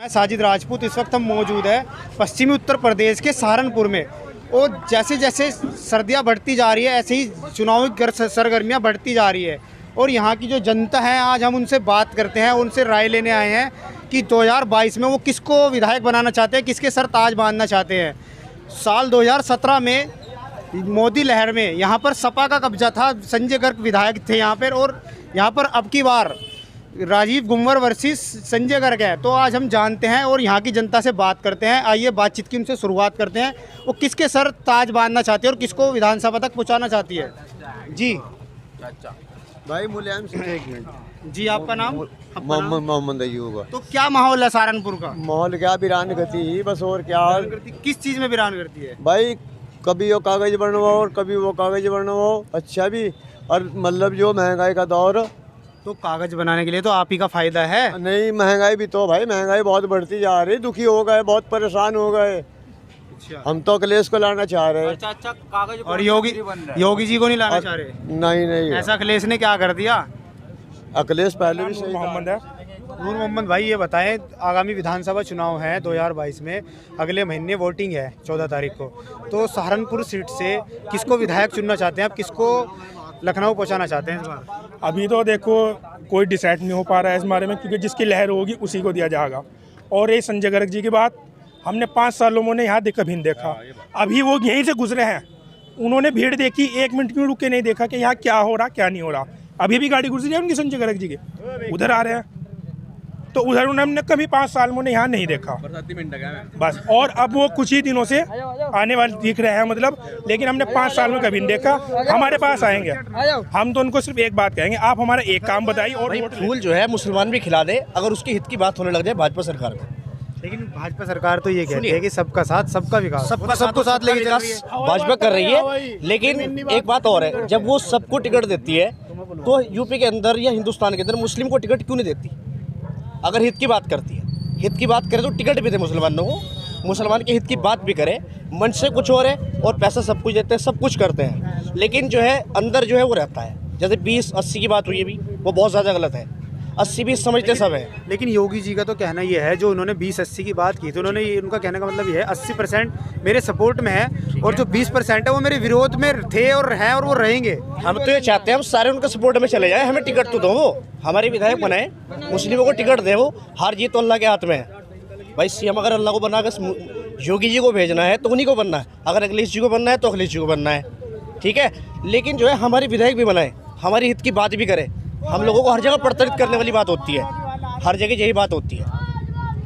साजिद राजपूत। इस वक्त हम मौजूद है पश्चिमी उत्तर प्रदेश के सहारनपुर में, और जैसे जैसे सर्दियां बढ़ती जा रही है ऐसे ही चुनावी सरगर्मियां बढ़ती जा रही है। और यहाँ की जो जनता है, आज हम उनसे बात करते हैं, उनसे राय लेने आए हैं कि 2022 में वो किसको विधायक बनाना चाहते हैं, किसके सर ताज बांधना चाहते हैं। साल 2017 में मोदी लहर में यहाँ पर सपा का कब्जा था, संजय गर्ग विधायक थे यहाँ पर, और यहाँ पर अब की बार राजीव गुंवर वर्सेस संजय गर्ग है। तो आज हम जानते हैं और यहाँ की जनता से बात करते हैं। आइए बातचीत की उनसे शुरुआत करते हैं, वो किसके सर ताज बांधना चाहती है और किसको विधानसभा तक पहुँचाना चाहती है। जी भाई मुलायम सिंह। एक मिनट जी, आपका नाम? मोहम्मद अयूब। तो क्या माहौल है सहारनपुर का? माहौल क्या, वीरान गति ही बस, और क्या। किस चीज़ में वीरान करती है भाई कभी वो कागज बनवाओ और कभी वो कागज बनवाओ, अच्छा भी। और मतलब जो महंगाई का दौर, तो कागज बनाने के लिए तो आप ही का फायदा है। नहीं महंगाई भी तो भाई, महंगाई बहुत बढ़ती जा रही, दुखी हो गए, बहुत परेशान हो गए। अच्छा। हम तो अखिलेश को लाना चाह रहे हैं। अच्छा कागज और योगी जी को नहीं लाना चाह रहे? नहीं ऐसा अखिलेश ने क्या कर दिया? अखिलेश पहले भी सही मोहम्मद है। नूर मोहम्मद भाई, ये बताएं, आगामी विधानसभा चुनाव है 2022 में, अगले महीने वोटिंग है 14 तारीख को। तो सहारनपुर सीट से किसको विधायक चुनना चाहते हैं आप, किसको लखनऊ पहुंचाना चाहते हैं इस बार? अभी तो देखो कोई डिसाइड नहीं हो पा रहा है इस बारे में, क्योंकि जिसकी लहर होगी उसी को दिया जाएगा। और ये संजय गर्ग जी की बात हमने 5 सालों में यहाँ कभी नहीं देखा। अभी वो यहीं से गुजरे हैं, उन्होंने भीड़ देखी, 1 मिनट क्यों रुक के नहीं देखा कि यहाँ क्या हो रहा क्या नहीं हो रहा। अभी भी गाड़ी गुजरी है उनकी संजय गर्ग जी के, उधर आ रहे हैं, तो उधर उन्होंने कभी 5 साल में यहाँ नहीं देखा बस। और अब वो कुछ ही दिनों से आने वाले दिख रहे हैं मतलब, लेकिन हमने 5 साल में कभी नहीं देखा। हमारे पास आएंगे, हम तो उनको सिर्फ एक बात कहेंगे, आप हमारा एक काम बताइए। और फूल जो है मुसलमान भी खिला दे अगर उसके हित की बात होने लग जाए भाजपा सरकार को। लेकिन भाजपा सरकार तो ये कहती है कि सबका साथ सबका विकास, सबको साथ लेके चल रही है, भाजपा कर रही है। लेकिन एक बात और है, जब वो सबको टिकट देती है तो यूपी के अंदर या हिंदुस्तान के अंदर मुस्लिम को टिकट क्यों नहीं देती? अगर हित की बात करती है, हित की बात करे तो टिकट भी दे मुसलमानों को, मुसलमान के हित की बात भी करे। मन से कुछ और है और पैसा सब कुछ देते हैं, सब कुछ करते हैं, लेकिन जो है अंदर जो है वो रहता है। जैसे 20-80 की बात हुई है भी, वो बहुत ज़्यादा गलत है। 80-20 समझते सब है। लेकिन योगी जी का तो कहना ये है, जो उन्होंने 20-80 की बात की, तो उन्होंने ये, उनका कहने का मतलब ये है 80% मेरे सपोर्ट में है और जो 20% है वो मेरे विरोध में थे और हैं और वो रहेंगे। हम तो ये चाहते हैं हम सारे उनके सपोर्ट में चले जाए, हमें टिकट तो दो, वो हमारे विधायक बनाए, मुस्लिमों को टिकट दे। वो हार जीत तो अल्लाह के हाथ में है भाई। सीएम अगर अल्लाह को बना कर योगी जी को भेजना है तो उन्हीं को बनना है, अगर अखिलेश जी को बनना है तो अखिलेश जी को बनना है, ठीक है। लेकिन जो है हमारे विधायक भी बनाए, हमारी हित की बात भी करे। हम लोगों को हर जगह प्रताड़ित करने वाली बात होती है, हर जगह यही बात होती है।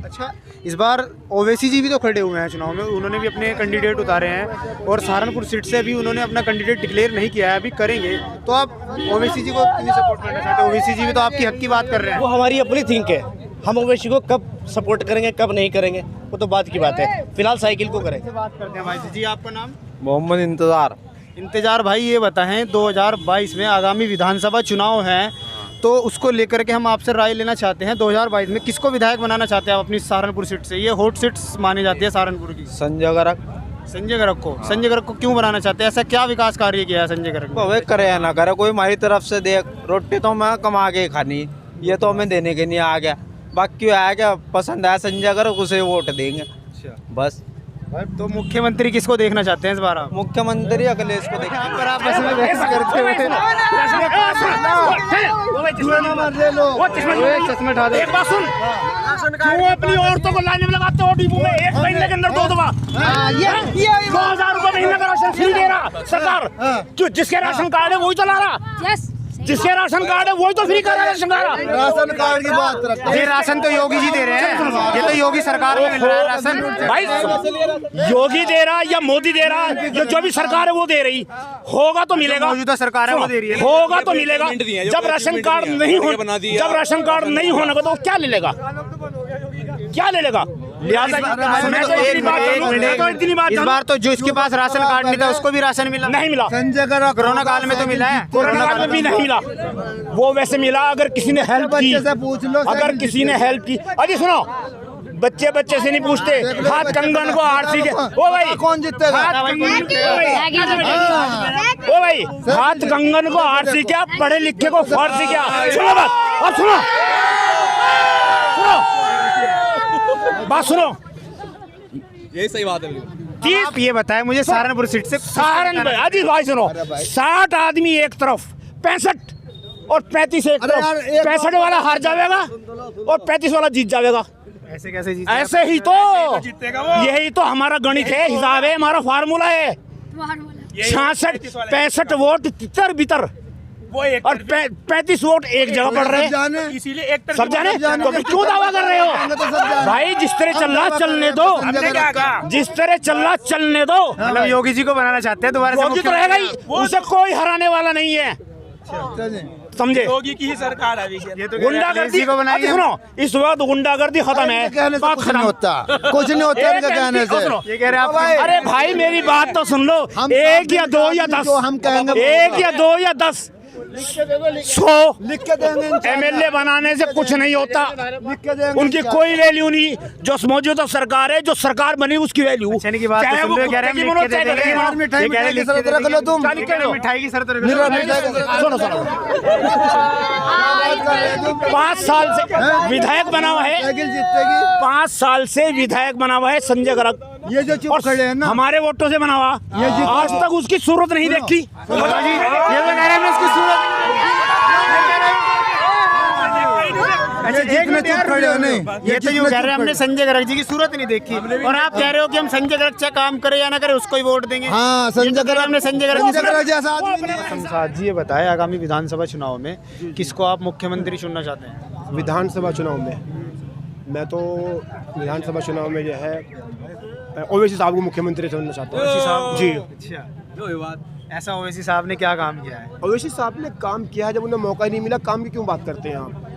अच्छा, इस बार ओवैसी जी भी तो खड़े हुए हैं चुनाव में, उन्होंने भी अपने कैंडिडेट उतारे हैं और सहारनपुर सीट से अभी उन्होंने अपना कैंडिडेट डिक्लेयर नहीं किया है, अभी करेंगे। तो आप ओवैसी जी को क्यों सपोर्ट करना चाहते हैं? ओवैसी जी भी तो आपकी हक की बात कर रहे हैं। वो हमारी अपनी थिंक है, हम ओवैसी को कब सपोर्ट करेंगे कब नहीं करेंगे वो तो बात की बात है, फिलहाल साइकिल को करें। बात करते हैं भाई जी, आपका नाम? मोहम्मद इंतजार। भाई ये बताएं, 2022 में आगामी विधानसभा चुनाव है, तो उसको लेकर के हम आपसे राय लेना चाहते हैं। 2022 में किसको विधायक बनाना चाहते हैं आप अपनी सहारनपुर सीट से? ये हॉट सीट्स मानी जाती है सहारनपुर की। संजय गर्ग। संजय गर्ग को? संजय गर्ग को क्यों बनाना चाहते हैं? ऐसा क्या विकास कार्य किया है संजय गर्ग ने? वे करे या ना करे, कोई हमारी तरफ से देख, रोटी तो मैं कमा के खानी, ये तो हमें देने के नहीं आ गया। बाकी आया क्या पसंद आया संजय गर्ग, उसे वोट देंगे। अच्छा बस। तो मुख्यमंत्री किसको देखना चाहते हैं इस बार आप? मुख्यमंत्री अखिलेश को देखते हैं। पर आप बस में बहस करते हुए चश्मे उठा दे। क्यों अपनी औरतों को लाने में लगाते हो डिपो में? 1 महीने के अंदर 2 दफा 2000 रुपए महीने का राशन फ्री दे रहा सरकार। जो जिसके राशन कार्ड है वही तो ला रहा, जिसके राशन कार्ड है वही तो फ्री कर रहा है राशन कार्ड। राशन कार्ड की बात रखते हैं। ये राशन तो योगी जी दे रहे हैं, ये तो योगी सरकार में मिल रहा है राशन। भाई योगी दे रहा या मोदी दे रहा, जो भी सरकार है वो दे रही, होगा तो मिलेगा। मौजूदा सरकार है वो दे रही है, होगा तो मिलेगा। जब राशन कार्ड नहीं हो, जब राशन कार्ड नहीं होने का तो क्या ले लेगा, क्या ले लेगा? इस बार तो जो इसके पास राशन कार्ड नहीं था उसको भी राशन मिला? नहीं मिला। संजय गर्ग कोरोना काल में तो मिला है, कोरोना काल में भी नहीं मिला। वो वैसे मिला अगर किसी ने हेल्प की, अगर किसी ने हेल्प की। अरे सुनो, बच्चे से नहीं पूछते, हाथ कंगन को आरसी के। ओ भाई कौन जीतेगा? ओ भाई हाथ कंगन को आरसी क्या, पढ़े लिखे को फारसी क्या? सुनो बात, अब सुनो बात सुनो, यही सही बात है। आप ये बताएं मुझे सहारनपुर सीट से सहारनपुर अजीत भाई सुनो, 60 आदमी एक तरफ, 65 और 35 एक तरफ, 65 वाला हार जाएगा और 35 वाला जीत जाएगा। ऐसे कैसे जीते? ऐसे ही तो यही तो हमारा गणित है, हिसाब है, हमारा फार्मूला है। 66 65 वोट तितर बितर वो एक और 35 वोट एक जगह पड़ रहे हैं, इसीलिए एक सब जाने तो फिर क्यों दावा कर रहे हो भाई? जिस तरह चल रहा चलने दो, जिस तरह चल रहा चलने दो। मतलब योगी जी को बनाना चाहते हैं दोबारा से योगी तो रहेगा ही, उसे कोई हराने वाला नहीं है, समझे? योगी की ही सरकार है। ये तो गुंडागर्दी को बनाएंगे। सुनो, इस वक्त गुंडागर्दी खत्म है, बात खत्म होता कुछ नहीं होता इनके कहने से। ये कह रहे हैं आप अरे भाई मेरी बात तो सुन लो, एक या दो या 10, हम कहेंगे एक या दो या 10 100 लिख के देंगे। MLA बनाने से कुछ नहीं होता, लिख के देंगे उनकी कोई वैल्यू नहीं। जो मौजूदा सरकार है, जो सरकार बनी उसकी वैल्यू। की बात तो सुन रहे हो, कह रहे हैं लिख के दे देंगे। यार मिठाई ये कह रहे हैं की लिख के शरत दे रख लो तुम। देंगे। कह रहे हैं मिठाई की शरत रख लो। सुनो सुनो, 5 साल से विधायक बना हुआ है, साइकिल जीतेगी। 5 साल से विधायक बना हुआ है संजय गर्ग, ये जो चुप खड़े हैं ना, हमारे वोटों से बना हुआ, आज तक उसकी सूरत नहीं देखी। ये तो कह रहे हैं इसकी सूरत ये जितने चुप खड़े हो नहीं, ये तो यूँ कह रहे हैं हमने संजय गर्ग जी की सूरत नहीं देखी, और आप कह रहे हो कि हम संजय गर्ग चाहे काम करे या ना करे उसको ही वोट देंगे। हाँ संजय गर्ग, हमने संजय गर्ग जैसा आदमी नहीं। शमशाद जी ये बताएं, आगामी विधानसभा चुनाव में किसको आप मुख्यमंत्री चुनना चाहते हैं? विधानसभा चुनाव में मैं तो विधानसभा चुनाव में जो है ओवैसी साहब को मुख्यमंत्री चुनना चाहता हूँ। ओवैसी साहब जी, अच्छा, ऐसा ओवैसी साहब ने क्या काम किया है? ओवैसी साहब ने काम किया है, जब उन्हें मौका ही नहीं मिला। काम की क्यों बात करते हैं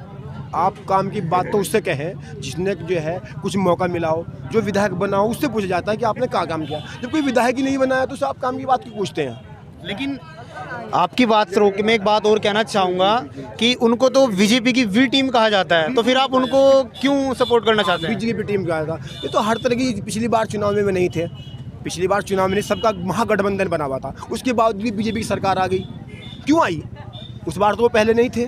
आप काम की बात तो उससे कहें जिसने जो है कुछ मौका मिला हो, जो विधायक बना हो, उससे पूछा जाता है कि आपने क्या काम किया। जब कोई विधायक ही नहीं बनाया तो आप काम की बात क्यों पूछते हैं? लेकिन आपकी बात रोक के मैं एक बात और कहना चाहूँगा कि उनको तो बीजेपी की वी टीम कहा जाता है, तो फिर आप उनको क्यों सपोर्ट करना चाहते हैं? बीजेपी टीम का था ये तो हर तरह की। पिछली बार चुनाव में नहीं थे, पिछली बार चुनाव में सबका महागठबंधन बना हुआ था, उसके बावजूद भी बीजेपी की सरकार आ गई। क्यों आई? उस बार तो वो पहले नहीं थे,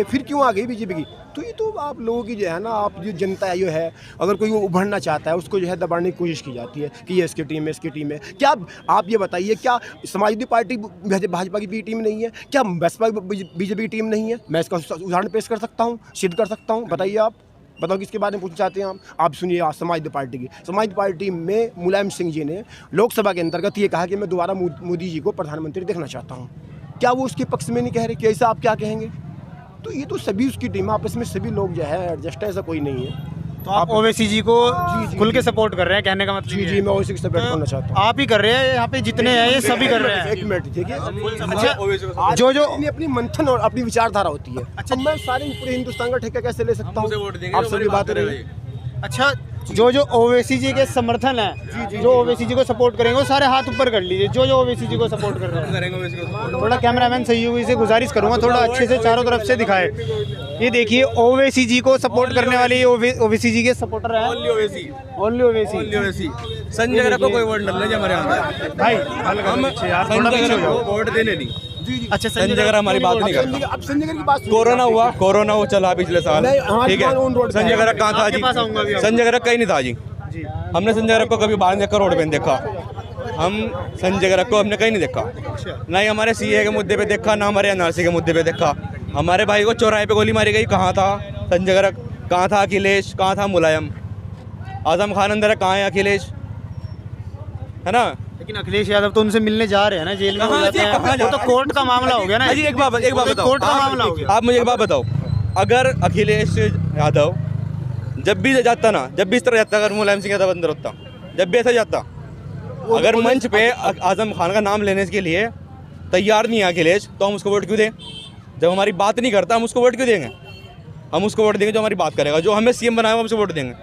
फिर क्यों आ गई बीजेपी की? तो ये तो आप लोगों की जो है ना, आप जो जनता जो है, अगर कोई वो उभरना चाहता है उसको जो है दबाने की कोशिश की जाती है कि ये इसकी टीम है। क्या आप ये बताइए, क्या समाजवादी पार्टी भाजपा की भी टीम नहीं है? क्या बसपा बीजेपी की टीम नहीं है? मैं इसका उदाहरण पेश कर सकता हूँ, सिद्ध कर सकता हूँ। बताइए, आप बताओ किसके बारे में पूछना चाहते हैं आप सुनिए। समाजवादी पार्टी की, समाजवादी पार्टी में मुलायम सिंह जी ने लोकसभा के अंतर्गत ये कहा कि मैं दोबारा मोदी जी को प्रधानमंत्री देखना चाहता हूँ। क्या वो उसके पक्ष में नहीं कह रहे? कैसा आप क्या कहेंगे? तो ये तो सभी उसकी टीम, आपस में सभी लोग जो है एडजस्ट है, ऐसा कोई नहीं है। तो आप ओवैसी जी को खुल के सपोर्ट कर रहे हैं, कहने का मतलब? जी मैं ओवैसी को सपोर्ट करना चाहता हूँ। आप ही कर रहे हैं, यहाँ पे जितने हैं ये सभी कर रहे हैं। एक मिनट, ठीक है। अच्छा, जो अपनी मंथन और अपनी विचारधारा होती है। अच्छा, मैं सारे पूरे हिंदुस्तान का ठेका कैसे ले सकता हूँ? आप सभी बात रही। अच्छा, जो ओवैसी जी के समर्थन है, जो ओवैसी जी को सपोर्ट करेंगे वो सारे हाथ ऊपर कर लीजिए। जो ओवैसी जी को सपोर्ट कर रहे हैं, थोड़ा कैमरामैन सहयोगी से गुजारिश करूंगा थोड़ा अच्छे से चारों तरफ से दिखाए। ये देखिए, ओवैसी जी को सपोर्ट करने वाले ओवैसी जी के सपोर्टर हैं। ओनली ओवैसी। संजय गर्ग को कोई वोट नहीं है हमारे यहाँ भाई, हम संजय गर्ग को वोट देने नहीं। अच्छा, संजय गर्ग हमारी बात नहीं करता। अब संजय गर्ग की बात कोरोना वो चला पिछले साल, ठीक है। संजय गर्ग कहाँ था जी? संजय गर्ग कहीं नहीं था जी। हमने संजय गर्ग को कभी बाहर देखा, रोड पे नहीं देखा। हम संजय गर्ग को हमने कहीं नहीं देखा, ना ही हमारे सीए के मुद्दे पे देखा, ना हमारे एनआरसी के मुद्दे पे देखा। हमारे भाई को चौराहे पे गोली मारी गई, कहाँ था संजय गर्ग? कहाँ था अखिलेश? कहाँ था मुलायम? आजम खान अंदर है, कहाँ है अखिलेश? है ना? लेकिन अखिलेश यादव तो उनसे मिलने जा रहे हैं ना, जेल में हो जाते हैं। वो तो कोर्ट का मामला हो गया ना। एक बात बताओ, कोर्ट का मामला हो गया। आप मुझे एक बात बताओ, अगर अखिलेश यादव जब भी जाता ना, जब भी इस तरह जाता, अगर मुलायम सिंह यादव अंदर होता, जब भी ऐसा जाता, अगर मंच पे आजम खान का नाम लेने के लिए तैयार नहीं है अखिलेश, तो हम उसको वोट क्यों दें? जब हमारी बात नहीं करता, हम उसको वोट क्यों देंगे? हम उसको वोट देंगे जो हमारी बात करेगा, जो हमें सीएम बनाएगा, हम उसे वोट देंगे।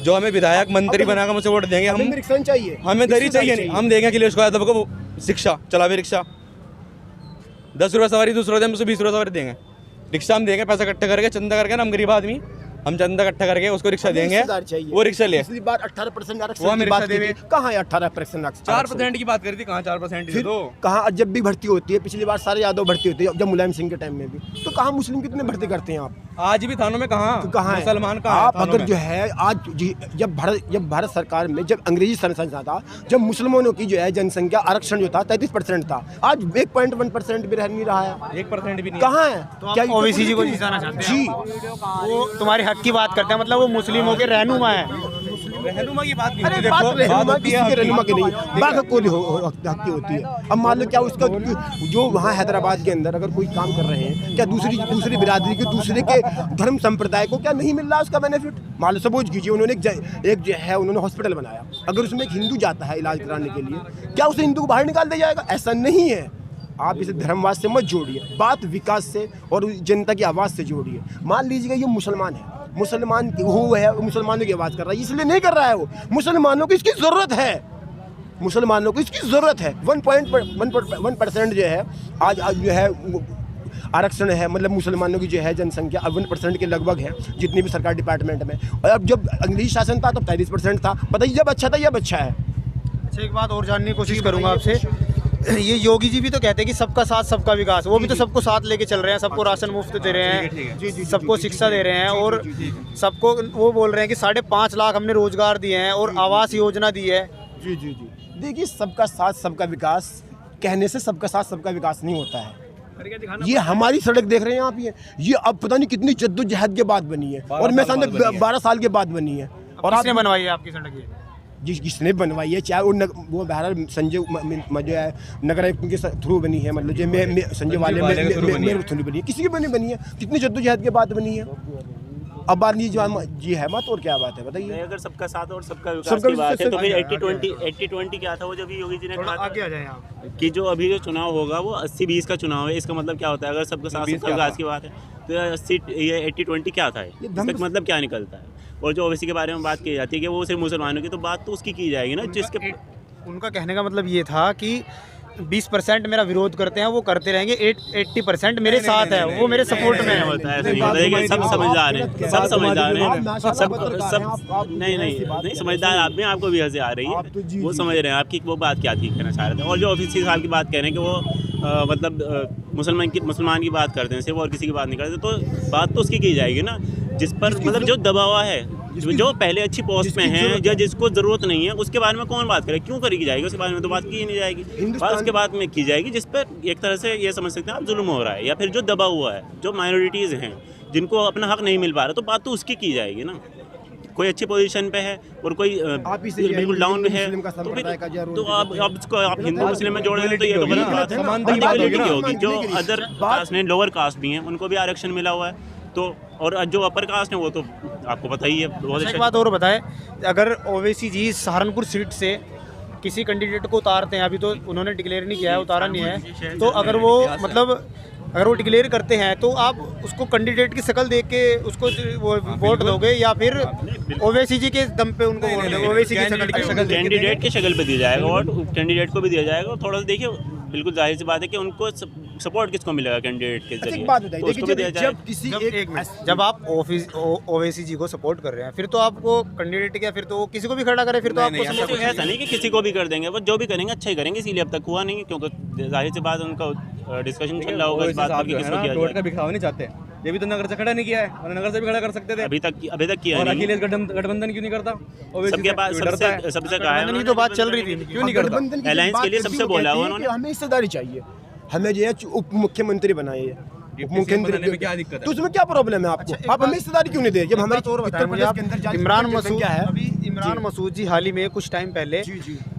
जो हमें विधायक मंत्री बनाएगा, हम उसे वोट देंगे। हम रिक्शा चाहिए, हमें दरी चाहिए नहीं, हम देंगे अखिलेश यादव को शिक्षा चला भी रिक्शा 10 रुपये सवारी, दूसरे दिन उसे 20 रुपये सवारी देंगे। रिक्शा हम देंगे, पैसा इकट्ठा करके, चंदा करके ना, हम गरीब आदमी, हम चंदा इकट्ठा करके उसको रिक्शा देंगे, वो रिक्शा ले। पिछली बार 18% वो हमें बात रिक्शा की थी, कहाँ है 18%? 4% की बात करी थी, कहाँ 4%? फिर कहाँ जब भी भर्ती होती है, पिछली बार सारे यादव भर्ती होती है, जब मुलायम सिंह के टाइम में भी, तो कहाँ मुस्लिम कितने भर्ती करते हैं आप? आज भी थानों में कहाँ तो कहाँ है? मुसलमान कहाँ आप है थानों अगर में? जो है आज जब भारत सरकार में जब अंग्रेजी शासन था, जब मुसलमानों की जो है जनसंख्या आरक्षण जो था 33% था, आज 1.1% भी रह नहीं रहा है। 1% भी नहीं। कहाँ है? तो आप ओवैसी जी को जिताना चाहते हैं? जी, वो तुम्हारे हक की बात करते हैं, मतलब वो मुस्लिमों के रहनुमा है। रहनुमा की बात नहीं अरे होती, बात देखो, रहनुमा बात होती किसी है के रहनुमा की आपकी। नहीं, बाघ को हक की होती है। अब मान लो क्या उसका जो वहाँ हैदराबाद के अंदर अगर कोई काम कर रहे हैं, क्या दूसरी बिरादरी के दूसरे के धर्म संप्रदाय को क्या नहीं मिल रहा उसका बेनिफिट? मान लो सपोज कीजिए उन्होंने एक जो है उन्होंने हॉस्पिटल बनाया, अगर उसमें एक हिंदू जाता है इलाज कराने के लिए, क्या उसे हिंदू को बाहर निकाल दिया जाएगा? ऐसा नहीं है। आप इसे धर्मवाद से मत जोड़िए, बात विकास से और जनता की आवाज़ से जोड़िए। मान लीजिएगा ये मुसलमान है, मुसलमान वो है, मुसलमानों की आवाज़ कर रहा है, इसलिए नहीं कर रहा है वो, मुसलमानों को इसकी ज़रूरत है, मुसलमानों को इसकी ज़रूरत है। 1% जो है आज जो है आरक्षण है, मतलब मुसलमानों की जो है जनसंख्या 1% के लगभग है जितनी भी सरकार डिपार्टमेंट में। और अब जब अंग्रेजी शासन था तो 33% था। बताइए जब अच्छा था जब अच्छा है। अच्छा, एक बात और जानने की कोशिश करूंगा आपसे। ये योगी जी भी तो कहते हैं कि सबका साथ सबका विकास, वो भी तो सबको साथ लेके चल रहे हैं, सबको राशन मुफ्त दे रहे हैं, सबको शिक्षा दे रहे हैं, और सबको वो बोल रहे हैं कि 5.5 लाख हमने रोजगार दिए हैं और आवास योजना दी है। जी जी जी, देखिए सबका साथ सबका विकास कहने से सबका साथ सबका विकास नहीं होता है। ये हमारी सड़क देख रहे हैं आप, ये अब पता नहीं कितनी जद्दोजहद के बाद बनी है, और मैं सामने 12 साल के बाद बनी है। और किसने बनवाई है आपकी सड़क? ये जिसने बनवाई है, चाहे वो बहरहाल संजय जो है नगर आयुक्त के थ्रू बनी है, मतलब जो संजय वाले मेरे थ्रू बनी है, किसी की बनी है, कितनी जद्दोजहद के बाद बनी है। अब बात ये जी है बात, और क्या बात है बताइए? अगर सबका साथ और सबका विकास की बात है तो फिर 80-20 क्या था वो जब योगी जी ने कहा आगे आ जाए आप कि जो अभी जो चुनाव होगा वो 80-20 का चुनाव है। इसका मतलब क्या होता है? अगर सबका साथ सबका विकास की बात है तो 80-20 क्या था? इसका मतलब क्या निकलता है? और जो ओवैसी के बारे में बात की जाती है कि वो सिर्फ मुसलमानों की, तो बात तो उसकी की जाएगी ना जिसके उनका कहने का मतलब ये था कि 20% मेरा विरोध करते हैं, वो करते रहेंगे, 80% मेरे साथ है, वो मेरे सपोर्ट में है। होता है। ऐसा नहीं होता है कि सब समझदार हैं, सब समझदार हैं, सब नहीं समझदार आप में, आपको भी हंसी आ रही है, वो समझ रहे हैं आपकी वो बात क्या थी कहना चाह रहे थे। और जो ओवैसी साहब की बात कह रहे हैं कि वो मतलब मुसलमान की बात करते हैं सिर्फ, और किसी की बात नहीं करते, तो बात तो उसकी की जाएगी ना जिस पर मतलब जो दबाव है, जो पहले अच्छी पोस्ट में है या जिसको जरूरत नहीं है, उसके बारे में कौन बात करे? क्यों करी जाएगी? उसके बारे में तो बात की ही नहीं जाएगी। बात उसके बाद में की जाएगी जिस पर एक तरह से ये समझ सकते हैं आप जुल्म हो रहा है, या फिर जो दबा हुआ है, जो माइनॉरिटीज़ हैं जिनको अपना हक नहीं मिल पा रहा, तो बात तो उसकी की जाएगी ना। कोई अच्छी पोजीशन पे है और कोई बिल्कुल डाउन में है, तो आप हिंदू मुस्लिम में जोड़ दें तो ये तो गलत बात है। इक्वलिटी होगी, जो अदर कास्ट हैं, लोअर कास्ट भी हैं, उनको भी आरक्षण मिला हुआ है, तो और जो अपर कास्ट है वो तो आपको पता ही है। बहुत एक बात और बताएं, अगर ओवैसी जी सहारनपुर सीट से किसी कैंडिडेट को उतारते हैं, अभी तो उन्होंने डिक्लेयर नहीं किया है, उतारा नहीं है, तो अगर वो मतलब अगर वो डिक्लेयर करते हैं तो आप उसको कैंडिडेट की शक्ल देख के उसको वो वोट दोगे, या फिर ओवैसी जी के दम पे उनको वोट दोगे? ओवैसी की शक्ल कैंडिडेट की शक्ल पे दिया जाएगा और कैंडिडेट को भी दिया जाएगा। थोड़ा सा देखिए, बिल्कुल जाहिर सी बात है कि उनको सपोर्ट किसको मिलेगा कैंडिडेट के जरिए, तो उसको भी दिया जाएगा। जब आप ओवैसी जी को सपोर्ट कर रहे हैं, फिर तो आपको कैंडिडेट क्या, फिर तो वो किसी को भी खड़ा करे, फिर तो आपको ऐसा नहीं कि किसी को भी कर देंगे, वो जो भी करेंगे अच्छा ही करेंगे, इसीलिए अब तक हुआ नहीं, क्योंकि जाहिर सी बात उनका डिस्कशन चल रहा होगा इस बात पर कि किसको किया जाए। का दिखावा नहीं चाहते, ये भी तो नगर से खड़ा नहीं किया है, और नगर से भी खड़ा कर सकते थे, अभी तक किया और नहीं। अखिलेश गठबंधन क्यों नहीं करता? सबके पास सबसे कहा है, तो बात चल रही थी, क्यों नहीं करता? अलायंस के लिए सबसे बोला हुआ उन्होंने। हमें हिस्सेदारी चाहिए, हमें जो है उप मुख्यमंत्री बनाए है, मुख्यमंत्री में क्या दिक्कत है? तो उसमें क्या प्रॉब्लम है आपको? आप हमें हिस्सेदारी क्यों नहीं दे? जब हमारे उत्तर प्रदेश के अंदर इमरान मसूद क्या है, अभी इमरान मसूद जी हाल ही में कुछ टाइम पहले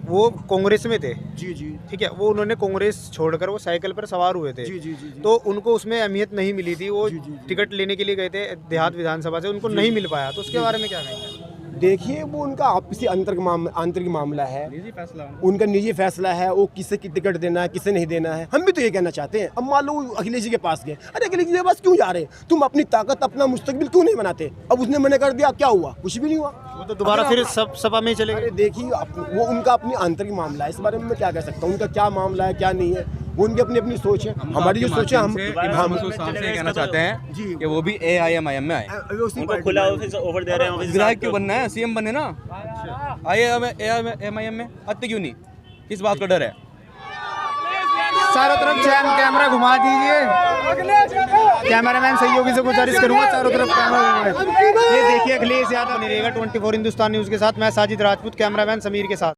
वो कांग्रेस में थे, जी जी ठीक है, वो उन्होंने कांग्रेस छोड़कर वो साइकिल पर सवार हुए थे, जी जी जी तो उनको उसमें अहमियत नहीं मिली थी, वो टिकट लेने के लिए गए थे देहात विधानसभा से, उनको नहीं मिल पाया, तो उसके बारे में क्या कहेंगे? देखिए वो उनका आपसी आंतरिक मामला है, निजी फैसला, उनका निजी फैसला है, वो किसे की टिकट देना है किसे नहीं देना है। हम भी तो ये कहना चाहते हैं। अब मान लो अखिलेश जी के पास गए, अरे अखिलेश जी के पास क्यों जा रहे हैं? तुम अपनी ताकत अपना मुस्तकबिल क्यों नहीं बनाते? अब उसने मना कर दिया, क्या हुआ? कुछ भी नहीं हुआ, वो तो दोबारा फिर सभा में चले गए। देखिए वो उनका अपनी आंतरिक मामला है, इस बारे में मैं क्या कह सकता हूँ, उनका क्या मामला है क्या नहीं है, वो उनकी अपनी अपनी सोच है। हमारी जो सोच है, हम कहना चाहते हैं कि वो भी AIMIM में आए, उनको खुला ऑफिस ऑफर दे रहे हैं, विधायक क्यों बनना है, CM बनने ना, आए AIMIM में, आते क्यों नहीं? किस बात का डर है? चारों तरफ कैमरा घुमा दीजिए। कैमरामैन सहयोगी से गुजारिश करूंगा चारों तरफ कैमरा घुमाएं। ये देखिए अखिलेश यादव बने रहेगा 24 हिंदुस्तान न्यूज़ के साथ। मैं साजिद राजपूत, कैमरामैन समीर के साथ।